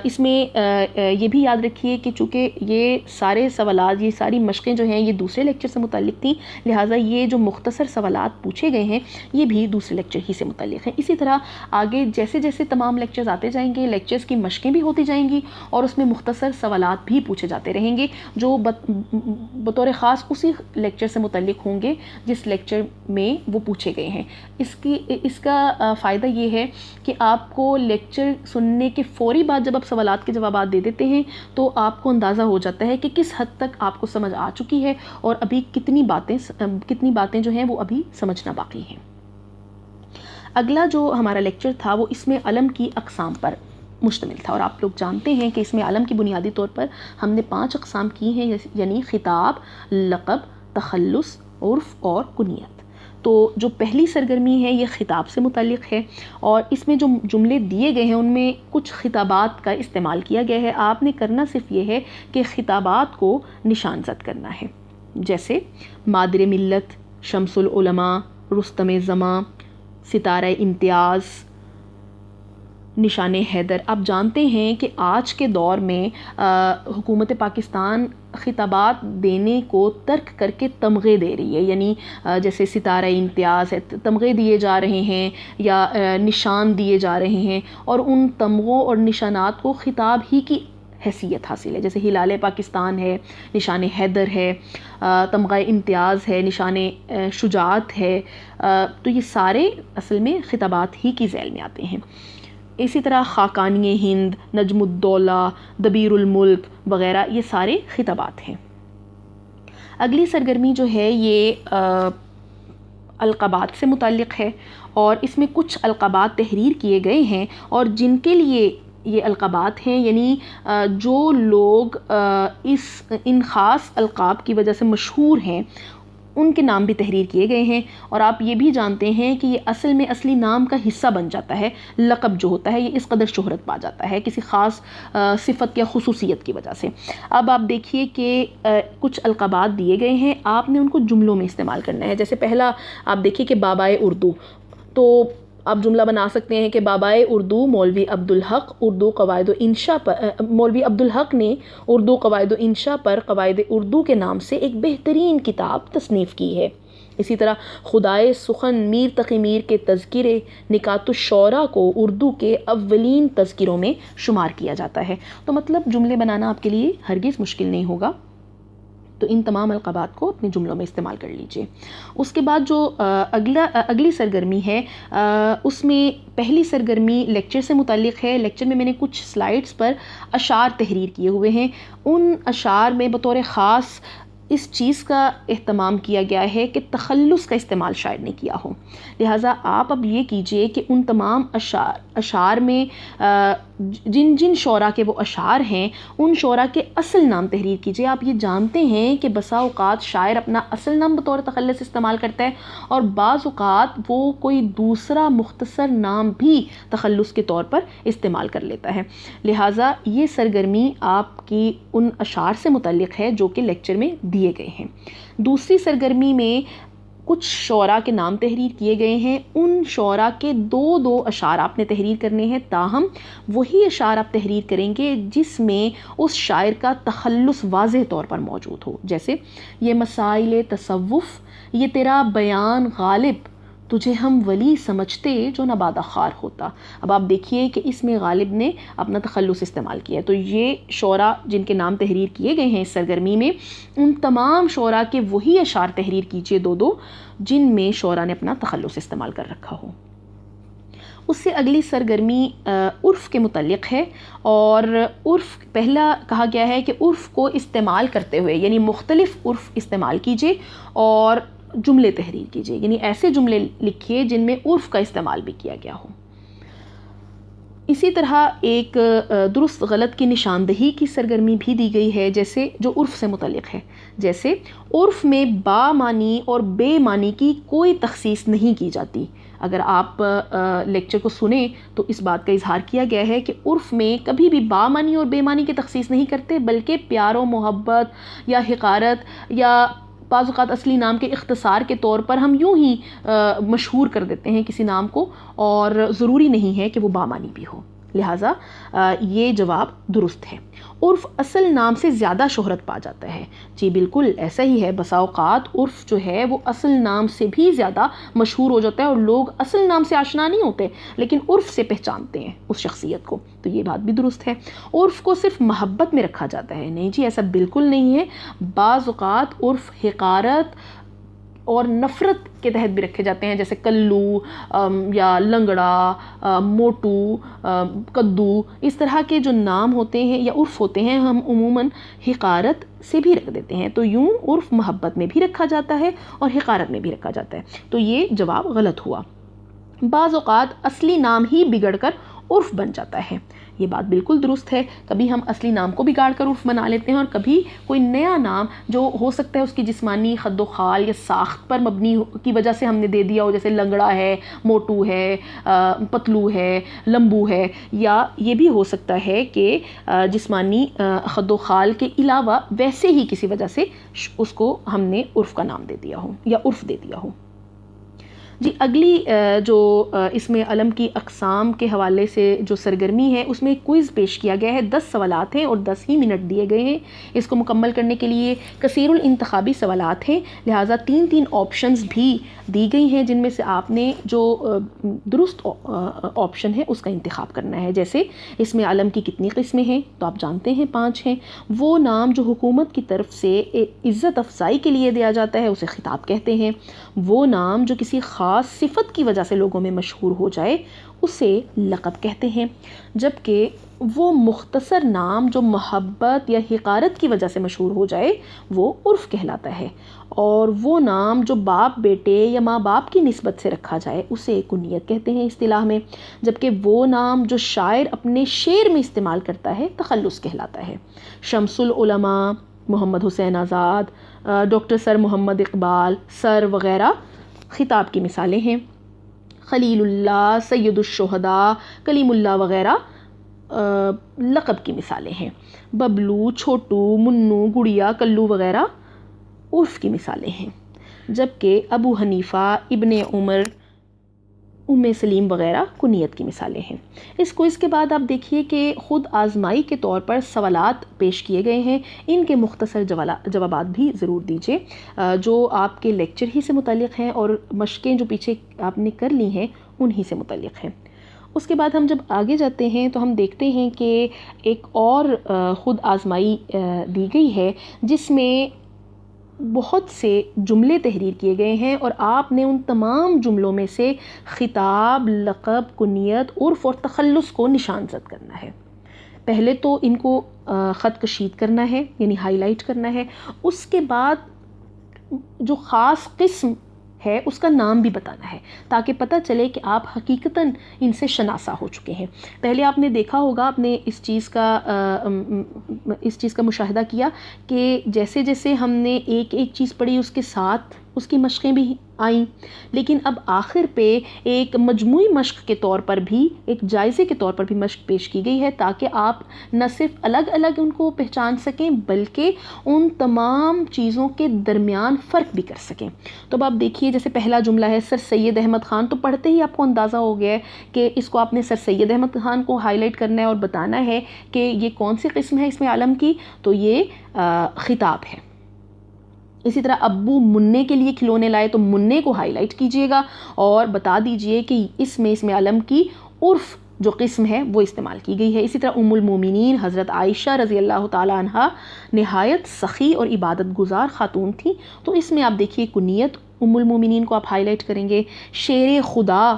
اس میں یہ بھی یاد رکھیے کہ چونکہ یہ سارے سوالات، یہ ساری مشقیں جو ہیں یہ دوسرے لیکچر سے متعلق تھیں، لہٰذا یہ جو مختصر سوالات پوچھے گئے ہیں یہ بھی دوسرے لیکچر ہی سے متعلق ہیں. اسی طرح آگے جیسے جیسے تمام لیکچرز آتے جائیں گے لیکچرز کی مشقیں بھی ہوتی جائیں گی اور اس میں مختصر سوالات بھی پوچھے جاتے رہیں گے جو بطور خاص اسی لیکچر سے متعلق ہوں گے جس لیکچر میں وہ پوچھے گئے ہیں. اس کا فائدہ یہ ہے کہ آپ کو لیکچر سننے کے فوری بعد جب آپ سوالات کے جوابات دے دیتے ہیں تو آپ کو اندازہ ہو جاتا ہے کہ کس حد تک آپ کو سمجھ آ چکی ہے اور ابھی کتنی باتیں جو ہیں وہ ابھی سمجھنا باقی ہیں. اگلا جو ہمارا لیکچر تھا وہ اس میں علم کی اقسام پر مشتمل تھا اور آپ لوگ جانتے ہیں کہ اس میں علم کی بنیادی طور پر ہم نے 5 اقسام کی ہیں، یعنی خطاب، لقب، تخلص، عرف اور کنیت. تو جو پہلی سرگرمی ہے یہ خطاب سے متعلق ہے اور اس میں جو جملے دیے گئے ہیں ان میں کچھ خطابات کا استعمال کیا گیا ہے. آپ نے کرنا صرف یہ ہے کہ خطابات کو نشان زد کرنا ہے، جیسے مادر ملت، شمس العلماء، رستم زماں، ستارہ امتیاز، نشان حیدر. آپ جانتے ہیں کہ آج کے دور میں حکومت پاکستان خطابات دینے کو ترک کر کے تمغے دے رہی ہے، یعنی جیسے ستارہ امتیاز ہے، تمغے دیے جا رہے ہیں یا نشان دیے جا رہے ہیں اور ان تمغوں اور نشانات کو خطاب ہی کی حیثیت حاصل ہے. جیسے ہلال پاکستان ہے، نشان حیدر ہے، تمغہ امتیاز ہے، نشان شجاعت ہے. تو یہ سارے اصل میں خطابات ہی کی ذیل میں آتے ہیں. اسی طرح خاقانی ہند، نجم الدولہ، دبیر الملک وغیرہ یہ سارے خطابات ہیں. اگلی سرگرمی جو ہے یہ القابات سے متعلق ہے اور اس میں کچھ القابات تحریر کیے گئے ہیں اور جن کے لیے یہ القابات ہیں، یعنی جو لوگ ان خاص القاب کی وجہ سے مشہور ہیں ان کے نام بھی تحریر کیے گئے ہیں. اور آپ یہ بھی جانتے ہیں کہ یہ اصل میں اصلی نام کا حصہ بن جاتا ہے. لقب جو ہوتا ہے یہ اس قدر شہرت پا جاتا ہے کسی خاص صفت یا خصوصیت کی وجہ سے. اب آپ دیکھیے کہ کچھ القابات دیے گئے ہیں، آپ نے ان کو جملوں میں استعمال کرنا ہے. جیسے پہلا آپ دیکھیے کہ بابائے اردو، تو آپ جملہ بنا سکتے ہیں کہ بابائے اردو مولوی عبدالحق اردو قواعد و انشاء پر، مولوی عبدالحق نے اردو قواعد و انشاء پر قواعد اردو کے نام سے ایک بہترین کتاب تصنیف کی ہے. اسی طرح خدائے سخن میر تقی میر کے تذکرے نکات الشعراء کو اردو کے اولین تذکروں میں شمار کیا جاتا ہے. تو مطلب جملے بنانا آپ کے لیے ہرگز مشکل نہیں ہوگا. تو ان تمام القابات کو اپنے جملوں میں استعمال کر لیجئے. اس کے بعد جو اگلی سرگرمی ہے اس میں پہلی سرگرمی لیکچر سے متعلق ہے. لیکچر میں نے کچھ سلائیڈز پر اشعار تحریر کیے ہوئے ہیں. ان اشعار میں بطور خاص اس چیز کا اہتمام کیا گیا ہے کہ تخلص کا استعمال شاعر نے کیا ہو، لہٰذا آپ اب یہ کیجئے کہ ان تمام اشعار میں جن شعراء کے وہ اشعار ہیں ان شعراء کے اصل نام تحریر کیجئے. آپ یہ جانتے ہیں کہ بسا اوقات شاعر اپنا اصل نام بطور تخلص استعمال کرتا ہے اور بعض اوقات وہ کوئی دوسرا مختصر نام بھی تخلص کے طور پر استعمال کر لیتا ہے. لہٰذا یہ سرگرمی آپ کی ان اشعار سے متعلق ہے جو کہ لیکچر میں دیے گئے ہیں. دوسری سرگرمی میں کچھ شعراء کے نام تحریر کیے گئے ہیں. ان شعراء کے دو اشعار آپ نے تحریر کرنے ہیں، تاہم وہی اشعار آپ تحریر کریں گے جس میں اس شاعر کا تخلص واضح طور پر موجود ہو. جیسے یہ مسائل تصوف، یہ تیرا بیان غالب، تجھے ہم ولی سمجھتے جو نبادہ خار ہوتا. اب آپ دیکھیے کہ اس میں غالب نے اپنا تخلص استعمال کیا ہے. تو یہ شعراء جن کے نام تحریر کیے گئے ہیں اس سرگرمی میں، ان تمام شعراء کے وہی اشعار تحریر کیجئے دو جن میں شعراء نے اپنا تخلص استعمال کر رکھا ہو. اس سے اگلی سرگرمی عرف کے متعلق ہے، اور عرف پہلا کہا گیا ہے کہ عرف کو استعمال کرتے ہوئے، یعنی مختلف عرف استعمال کیجئے اور جملے تحریر کیجئے، یعنی ایسے جملے لکھیے جن میں عرف کا استعمال بھی کیا گیا ہو۔ اسی طرح ایک درست غلط کی نشاندہی کی سرگرمی بھی دی گئی ہے، جیسے جو عرف سے متعلق ہے، جیسے عرف میں با معنی اور بے معنی کی کوئی تخصیص نہیں کی جاتی۔ اگر آپ لیکچر کو سنیں تو اس بات کا اظہار کیا گیا ہے کہ عرف میں کبھی بھی با معنی اور بے معنی کی تخصیص نہیں کرتے، بلکہ پیار و محبت یا حقارت یا بعض اوقات اصلی نام کے اختصار کے طور پر ہم یوں ہی مشہور کر دیتے ہیں کسی نام کو، اور ضروری نہیں ہے کہ وہ بامانی بھی ہو۔ لہٰذا یہ جواب درست ہے۔ عرف اصل نام سے زیادہ شہرت پا جاتا ہے۔ جی بالکل ایسا ہی ہے، بسا اوقات عرف جو ہے وہ اصل نام سے بھی زیادہ مشہور ہو جاتا ہے، اور لوگ اصل نام سے آشنا نہیں ہوتے لیکن عرف سے پہچانتے ہیں اس شخصیت کو، تو یہ بات بھی درست ہے۔ عرف کو صرف محبت میں رکھا جاتا ہے، نہیں جی ایسا بالکل نہیں ہے۔ بعض اوقات عرف حقارت اور نفرت کے تحت بھی رکھے جاتے ہیں، جیسے کلو یا لنگڑا، موٹو، کدو، اس طرح کے جو نام ہوتے ہیں یا عرف ہوتے ہیں ہم عموماً حقارت سے بھی رکھ دیتے ہیں، تو یوں عرف محبت میں بھی رکھا جاتا ہے اور حقارت میں بھی رکھا جاتا ہے، تو یہ جواب غلط ہوا۔ بعض اوقات اصلی نام ہی بگڑ کر عرف بن جاتا ہے، یہ بات بالکل درست ہے۔ کبھی ہم اصلی نام کو بگاڑ کر عرف بنا لیتے ہیں، اور کبھی کوئی نیا نام جو ہو سکتا ہے اس کی جسمانی خد و خال یا ساخت پر مبنی کی وجہ سے ہم نے دے دیا ہو، جیسے لنگڑا ہے، موٹو ہے، پتلو ہے، لمبو ہے، یا یہ بھی ہو سکتا ہے کہ جسمانی خد و خال کے علاوہ ویسے ہی کسی وجہ سے اس کو ہم نے عرف کا نام دے دیا ہو یا عرف دے دیا ہو۔ جی اگلی جو اس میں علم کی اقسام کے حوالے سے جو سرگرمی ہے اس میں کوئز پیش کیا گیا ہے، 10 سوالات ہیں اور 10 ہی منٹ دیے گئے ہیں۔ اس کو مکمل کرنے کے لیے کثیر الانتخابی سوالات ہیں، لہٰذا 3 آپشنز بھی دی گئی ہیں جن میں سے آپ نے جو درست آپشن ہے اس کا انتخاب کرنا ہے۔ جیسے اس میں علم کی کتنی قسمیں ہیں تو آپ جانتے ہیں 5 ہیں۔ وہ نام جو حکومت کی طرف سے عزت افزائی کے لیے دیا جاتا ہے اسے خطاب کہتے ہیں۔ وہ نام جو کسی خاص صفت کی وجہ سے لوگوں میں مشہور ہو جائے اسے لقب کہتے ہیں، جبکہ وہ مختصر نام جو محبت یا حقارت کی وجہ سے مشہور ہو جائے وہ عرف کہلاتا ہے، اور وہ نام جو باپ بیٹے یا ماں باپ کی نسبت سے رکھا جائے اسے کنیت کہتے ہیں اصطلاح میں، جبکہ وہ نام جو شاعر اپنے شعر میں استعمال کرتا ہے تخلص کہلاتا ہے۔ شمس العلماء، محمد حسین آزاد، ڈاکٹر سر محمد اقبال، سر وغیرہ خطاب کی مثالیں ہیں۔ خلیل اللہ، سید الشہداء، کلیم اللہ وغیرہ لقب کی مثالیں ہیں۔ ببلو، چھوٹو، منو، گڑیا، کلو وغیرہ عرف کی مثالیں ہیں، جبکہ ابو حنیفہ، ابن عمر، ام سلیم وغیرہ کنیت کی مثالیں ہیں۔ اس کوئز کے بعد آپ دیکھیے کہ خود آزمائی کے طور پر سوالات پیش کیے گئے ہیں، ان کے مختصر جوابات بھی ضرور دیجیے جو آپ کے لیکچر ہی سے متعلق ہیں، اور مشقیں جو پیچھے آپ نے کر لی ہیں انہی سے متعلق ہیں۔ اس کے بعد ہم جب آگے جاتے ہیں تو ہم دیکھتے ہیں کہ ایک اور خود آزمائی دی گئی ہے جس میں بہت سے جملے تحریر کیے گئے ہیں، اور آپ نے ان تمام جملوں میں سے خطاب، لقب، کنیت، عرف اور تخلص کو نشان زد کرنا ہے۔ پہلے تو ان کو خط کشید کرنا ہے، یعنی ہائی لائٹ کرنا ہے، اس کے بعد جو خاص قسم ہے اس کا نام بھی بتانا ہے تاکہ پتہ چلے کہ آپ حقیقتاً ان سے شناسا ہو چکے ہیں۔ پہلے آپ نے دیکھا ہوگا، آپ نے اس چیز کا مشاہدہ کیا کہ جیسے جیسے ہم نے ایک چیز پڑھی اس کے ساتھ اس کی مشقیں بھی آئیں، لیکن اب آخر پہ ایک مجموعی مشق کے طور پر بھی، ایک جائزے کے طور پر بھی مشق پیش کی گئی ہے تاکہ آپ نہ صرف الگ الگ ان کو پہچان سکیں بلکہ ان تمام چیزوں کے درمیان فرق بھی کر سکیں۔ تو اب آپ دیکھیے، جیسے پہلا جملہ ہے سر سید احمد خان، تو پڑھتے ہی آپ کو اندازہ ہو گیا ہے کہ اس کو آپ نے سر سید احمد خان کو ہائی لائٹ کرنا ہے اور بتانا ہے کہ یہ کون سی قسم ہے اس میں علم کی، تو یہ خطاب ہے۔ اسی طرح ابو منع کے لیے کھلونے لائے، تو منع کو ہائی لائٹ کیجئے گا اور بتا دیجئے کہ اس میں علم کی عرف جو قسم ہے وہ استعمال کی گئی ہے۔ اسی طرح ام المومنین حضرت عائشہ رضی اللہ تعالی عنہ نہایت سخی اور عبادت گزار خاتون تھی، تو اس میں آپ دیکھیے کنیت ام المومنین کو آپ ہائی لائٹ کریں گے۔ شیر خدا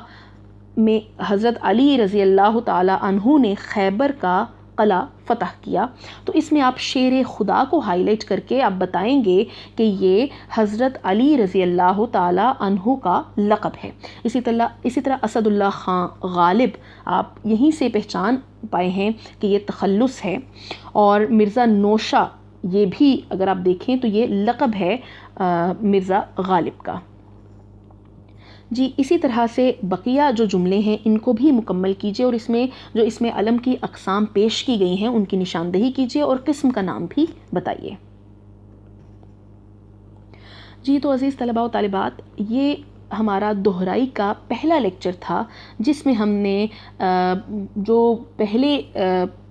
میں حضرت علی رضی اللہ تعالی عنہ نے خیبر کا قلعہ فتح کیا، تو اس میں آپ شیر خدا کو ہائی لائٹ کر کے آپ بتائیں گے کہ یہ حضرت علی رضی اللہ تعالی عنہ کا لقب ہے۔ اسی طرح اسد اللہ خان غالب آپ یہیں سے پہچان پائے ہیں کہ یہ تخلص ہے، اور مرزا نوشہ یہ بھی اگر آپ دیکھیں تو یہ لقب ہے مرزا غالب کا۔ جی اسی طرح سے بقیہ جو جملے ہیں ان کو بھی مکمل کیجئے، اور اس میں علم کی اقسام پیش کی گئی ہیں ان کی نشاندہی کیجئے اور قسم کا نام بھی بتائیے۔ جی تو عزیز طلباء و طالبات، یہ ہمارا دہرائی کا پہلا لیکچر تھا، جس میں ہم نے جو پہلے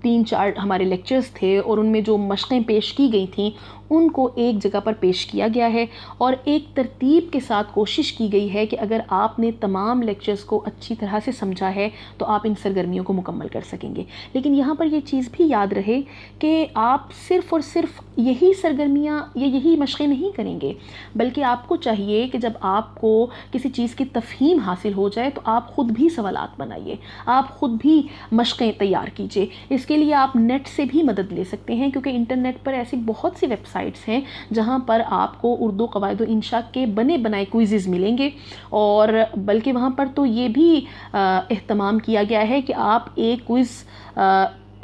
3-4 ہمارے لیکچرز تھے اور ان میں جو مشقیں پیش کی گئی تھیں ان کو ایک جگہ پر پیش کیا گیا ہے، اور ایک ترتیب کے ساتھ کوشش کی گئی ہے کہ اگر آپ نے تمام لیکچرز کو اچھی طرح سے سمجھا ہے تو آپ ان سرگرمیوں کو مکمل کر سکیں گے۔ لیکن یہاں پر یہ چیز بھی یاد رہے کہ آپ صرف اور صرف یہی سرگرمیاں یا یہی مشقیں نہیں کریں گے، بلکہ آپ کو چاہیے کہ جب آپ کو کسی چیز کی تفہیم حاصل ہو جائے تو آپ خود بھی سوالات بنائیے، آپ خود بھی مشقیں تیار کیجئے۔ اس کے لیے آپ نیٹ سے بھی مدد لے سکتے ہیں، کیونکہ انٹرنیٹ پر ایسی بہت سی ویب سائٹس ہیں جہاں پر آپ کو اردو قواعد و انشاء کے بنے بنائے کوئزز ملیں گے، اور بلکہ وہاں پر تو یہ بھی اہتمام کیا گیا ہے کہ آپ ایک کوئز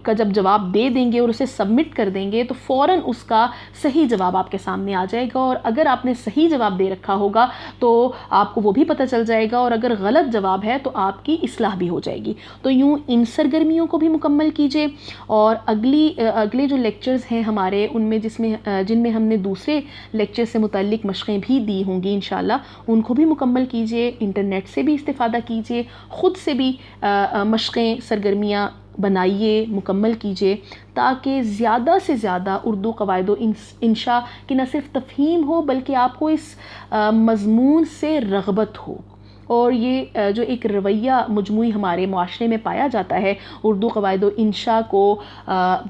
کا جب جواب دے دیں گے اور اسے سبمٹ کر دیں گے تو فوراً اس کا صحیح جواب آپ کے سامنے آ جائے گا، اور اگر آپ نے صحیح جواب دے رکھا ہوگا تو آپ کو وہ بھی پتہ چل جائے گا، اور اگر غلط جواب ہے تو آپ کی اصلاح بھی ہو جائے گی۔ تو یوں ان سرگرمیوں کو بھی مکمل کیجئے، اور اگلے جو لیکچرز ہیں ہمارے ان میں جن میں ہم نے دوسرے لیکچر سے متعلق مشقیں بھی دی ہوں گی انشاءاللہ، ان کو بھی مکمل کیجئے، انٹرنیٹ سے بھی استفادہ کیجئے، خود سے بھی مشقیں سرگرمیاں بنائیے، مکمل کیجئے، تاکہ زیادہ سے زیادہ اردو قواعد و انشاء کی نہ صرف تفہیم ہو بلکہ آپ کو اس مضمون سے رغبت ہو۔ اور یہ جو ایک رویہ مجموعی ہمارے معاشرے میں پایا جاتا ہے اردو قواعد و انشاء کو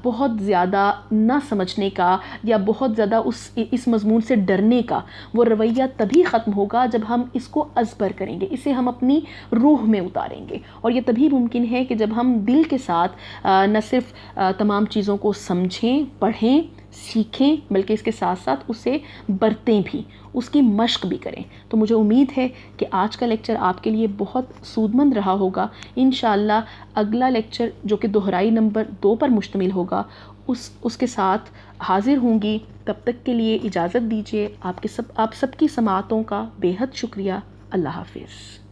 بہت زیادہ نہ سمجھنے کا یا بہت زیادہ اس مضمون سے ڈرنے کا، وہ رویہ تبھی ختم ہوگا جب ہم اس کو ازبر کریں گے، اسے ہم اپنی روح میں اتاریں گے، اور یہ تبھی ممکن ہے کہ جب ہم دل کے ساتھ نہ صرف تمام چیزوں کو سمجھیں، پڑھیں، سیکھیں، بلکہ اس کے ساتھ ساتھ اسے برتیں بھی، اس کی مشق بھی کریں۔ تو مجھے امید ہے کہ آج کا لیکچر آپ کے لیے بہت سودمند رہا ہوگا۔ انشاءاللہ اگلا لیکچر جو کہ دہرائی نمبر 2 پر مشتمل ہوگا اس کے ساتھ حاضر ہوں گی۔ تب تک کے لیے اجازت دیجیے۔ آپ سب کی سماعتوں کا بے حد شکریہ۔ اللہ حافظ۔